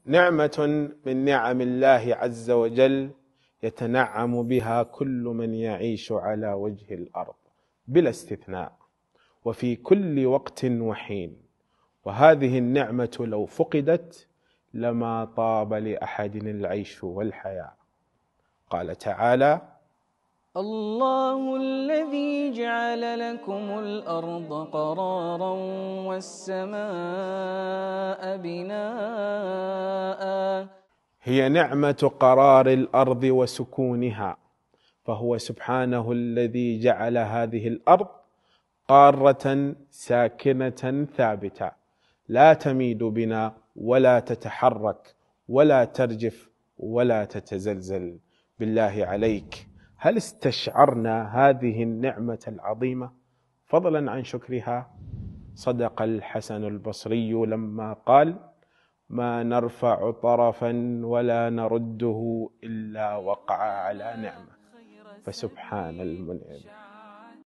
نعمة من نعم الله عز وجل يتنعم بها كل من يعيش على وجه الأرض بلا استثناء وفي كل وقت وحين، وهذه النعمة لو فقدت لما طاب لأحد العيش والحياة. قال تعالى: الله الذي جعل لكم الأرض قرارا والسماء بناء. هي نعمة قرار الأرض وسكونها، فهو سبحانه الذي جعل هذه الأرض قارة ساكنة ثابتة لا تميد بنا ولا تتحرك ولا ترجف ولا تتزلزل. بالله عليك، هل استشعرنا هذه النعمة العظيمة فضلا عن شكرها؟ صدق الحسن البصري لما قال: ما نرفع طرفا ولا نرده إلا وقع على نعمة، فسبحان المنعم.